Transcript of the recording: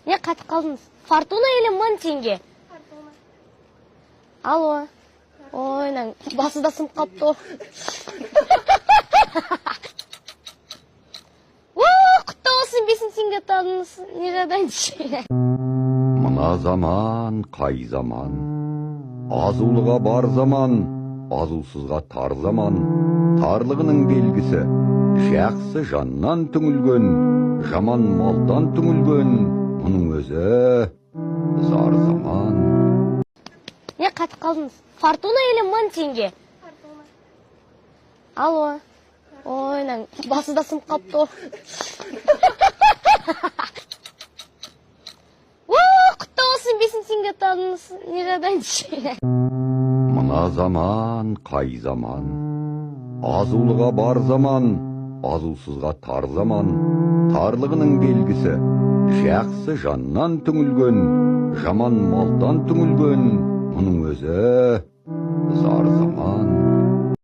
Не қатып қалдыңыз? Фортуна или 1000 теңге? Фортуна. Алло. Ойнан, басы да сынып қалыпты. Құтты болсын, 5000 теңге табыңыз. Не жадайыншы? Мына заман, қай заман, азулыға бар заман, азусызға тар заман, тарлығының белгісі, жақсы жаннан түңілген, жаман малдан түңілген, мұның өзі зар заман. Не қатып қалдыңыз? Фортуна или 1000 теңге? Фортуна. Алло. Ойнан, басы да сынып қалыпты. Құтты болсын, 5000 теңге табыңыз. Не жадайыншы? Мына заман, қай заман, азулыға бар заман, азусызға тар заман, тарлығының белгісі, жақсы жаннан түңілген, жаман малдан түңілген, мұның өзі зар заман.